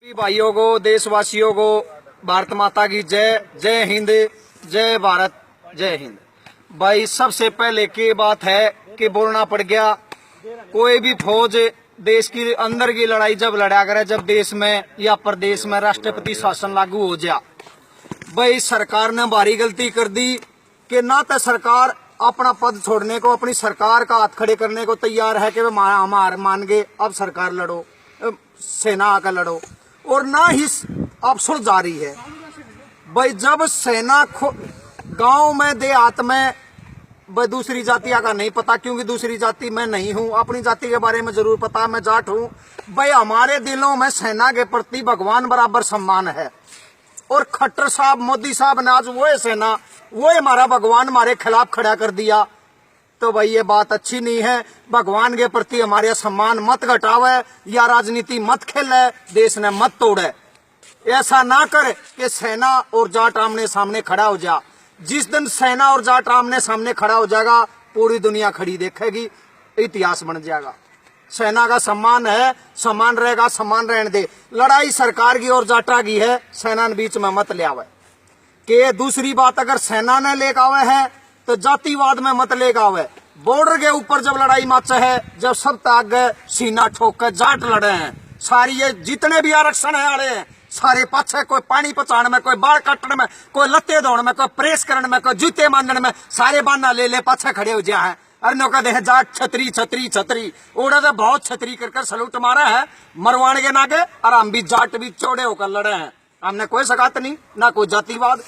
भाइयों को, देशवासियों को भारत माता की जय। जय हिंद, जय भारत, जय हिंद। भाई सबसे पहले की बात है कि बोलना पड़ गया। कोई भी फौज देश की अंदर की लड़ाई जब लड़ा करे, जब देश में या प्रदेश में राष्ट्रपति शासन लागू हो जा, भाई सरकार ने भारी गलती कर दी कि ना तो सरकार अपना पद छोड़ने को, अपनी सरकार का हाथ खड़े करने को तैयार है कि हम हार मान गए, अब सरकार लड़ो, सेना आकर लड़ो, और ना ही अब सुलझा रही है। भाई जब सेना गांव में देहात में, भाई दूसरी जातियों का नहीं पता, क्योंकि दूसरी जाति मैं नहीं हूं, अपनी जाति के बारे में जरूर पता, मैं जाट हूं। भाई हमारे दिलों में सेना के प्रति भगवान बराबर सम्मान है, और खट्टर साहब, मोदी साहब ने आज वो सेना, वो हमारा भगवान हमारे खिलाफ खड़ा कर दिया। तो भाई ये बात अच्छी नहीं है। भगवान के प्रति हमारे सम्मान मत घटावे या राजनीति मत खेले, देश ने मत तोड़े। ऐसा ना कर कि सेना और जाट आमने सामने खड़ा हो जा। जिस दिन सेना और जाट आमने सामने खड़ा हो जाएगा, पूरी दुनिया खड़ी देखेगी, इतिहास बन जाएगा। सेना का सम्मान है, सम्मान रहेगा, सम्मान रहने दे। लड़ाई सरकार की और जाटा की है, सेना ने बीच में मत ले आवे। कि दूसरी बात, अगर सेना ने लेकर आवे है तो जातिवाद में मत लेकर आवे। बॉर्डर के ऊपर जब लड़ाई माचे है, जब सब ताक गए, सीना ठोक कर जाट लड़े हैं, सारी ये जितने भी आरक्षण है आड़े हैं, सारे पाछे, कोई पानी पचाने में, कोई बाल काटने में, कोई लत्ते धोने में, कोई प्रेस करने में, कोई जूते मांजने में, सारे बहाना ले ले पाछे खड़े हो जा है। अरे नो कहते हैं जाट छतरी छतरी छतरी, उड़ा तो बहुत छतरी कर सलूट मारा है मरवाने के नाके, और हम भी जाट भी चौड़े होकर लड़े हैं। हमने कोई शिकायत नहीं, ना कोई जातिवाद।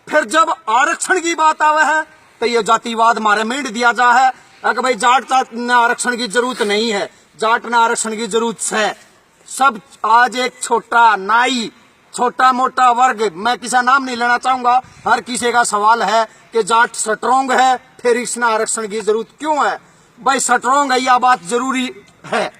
फिर जब आरक्षण की बात आवे है तो ये जातिवाद मारे मेंढ दिया जा है। अगर भाई जाट ने आरक्षण की जरूरत नहीं है, जाट ने आरक्षण की जरूरत है। सब आज एक छोटा नाई, छोटा मोटा वर्ग, मैं किसी नाम नहीं लेना चाहूंगा, हर किसी का सवाल है कि जाट स्ट्रोंग है, फिर इसने आरक्षण की जरूरत क्यों है? भाई स्ट्रोंग है, यह बात जरूरी है,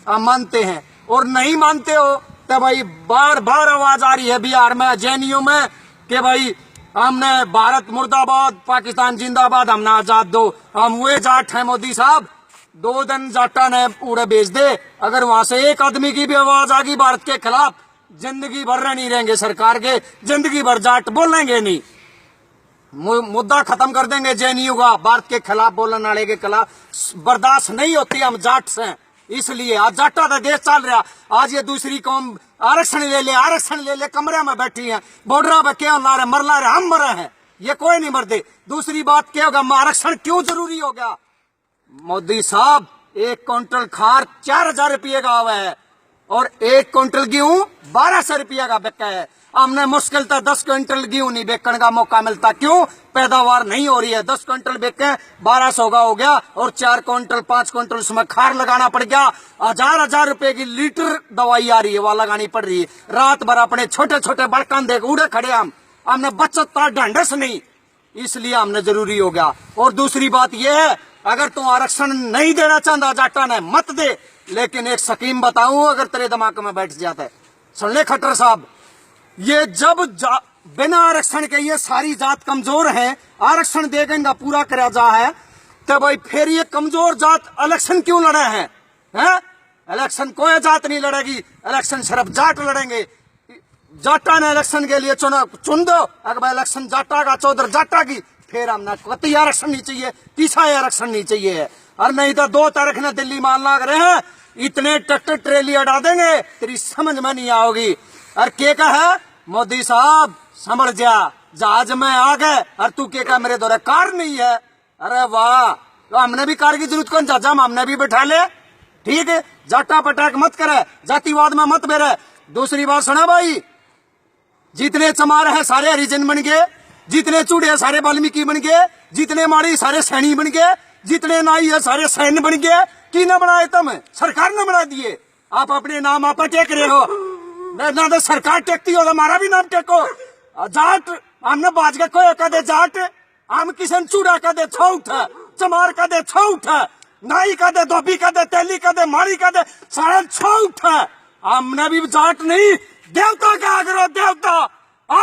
आप मानते हैं। और नहीं मानते हो तो भाई बार बार आवाज आ रही है बिहार में, जेएनयू में, कि भाई हमने भारत मुर्दाबाद, पाकिस्तान जिंदाबाद, हमने आजाद दो, हम वे जाट हैं मोदी साहब। 2 दिन जाटा ने उड़े भेज दे, अगर वहां से एक आदमी की भी आवाज आ गई भारत के खिलाफ, जिंदगी भर नहीं रहेंगे सरकार के, जिंदगी भर जाट बोलेंगे नहीं, मुद्दा खत्म कर देंगे जेएनयू का। भारत के खिलाफ बोलने वाले के खिलाफ बर्दाश्त नहीं होती, हम जाट से। इसलिए आज जाटा का देश चल रहा। आज ये दूसरी कौम आरक्षण ले ले, आरक्षण ले ले, कमरे में बैठी है, बॉर्डर पे क्या ला रहे, मर ला रहे, हम मरे हैं, ये कोई नहीं मरते। दूसरी बात क्या होगा, आरक्षण क्यों जरूरी हो गया? मोदी साहब, 1 क्विंटल खार 4000 रुपये का हुआ है, और 1 क्विंटल गेहूं 1200 रुपये का बिका है। हमने मुश्किल था 10 क्विंटल गेहूं नहीं बेचने का मौका मिलता, क्यों? पैदावार नहीं हो रही है। 10 क्विंटल बेचे 1200 का हो गया, और 4 क्विंटल 5 क्विंटल उसमें खार लगाना पड़ गया। 1000 रुपए की लीटर दवाई आ रही है, वह लगानी पड़ रही है। रात भर अपने छोटे छोटे बड़कन देख उड़े खड़े, हमने बचत था ढंढस नहीं, इसलिए हमने जरूरी हो गया। और दूसरी बात यह है, अगर तू आरक्षण नहीं देना चाहता जाटा ने, मत दे, लेकिन एक स्कीम बताऊं अगर तेरे दिमाग में बैठ जाता है, सुन ले खट्टर साहब। ये जब बिना आरक्षण के ये सारी जात कमजोर है, आरक्षण देगा पूरा करा जा है, तो भाई फिर ये कमजोर जात इलेक्शन क्यों लड़े हैं? इलेक्शन कोई जात नहीं लड़ेगी, इलेक्शन सिर्फ जाट लड़ेंगे। जाटा ने इलेक्शन के लिए चुन दो, अगर इलेक्शन जाटा का, चौधर जाटा की, फिर हमने कतई आरक्षण नहीं चाहिए, तीसरा आरक्षण नहीं चाहिए। और नहीं तो 2 तारीख ने दिल्ली मान लाग रहे हैं, इतने ट्रैक्टर ट्रेली अड़ा देंगे, तेरी समझ में नहीं आओगी। और के कहा मोदी साहब समझ जा, जहाज में आ गए, और तू के कहा मेरे द्वारा कार नहीं है। अरे वाह, तो हमने भी कार की जरूरत कौन, चाचा हमने भी बैठा ले, ठीक है। जाटा पटाक मत करे, जातिवाद में मत बेरे। दूसरी बात सुना भाई, जितने चमार है सारे हरिजन बन गए, जितने चूड़े सारे वाल्मीकि बन गए, जितने माड़ी सारे सैनी बन गए, जितने नाई है सारे सैन्य बन गए। की न बनाए तुम, सरकार ने बना दिए, आप अपने नाम आप टेक रहे हो, ना तो सरकार टेकती हो तो हमारा भी नाम टेको। जाट हमने बाज के कोई कदे जाट, हम किसन चूड़ा कदे छौठ, चमार कदे छौठ, नाई कदे, धोबी कदे, तेली कदे, माड़ी कदे, सारा छौठ। हमने भी जाट नहीं, देवता का आग्रह, देवता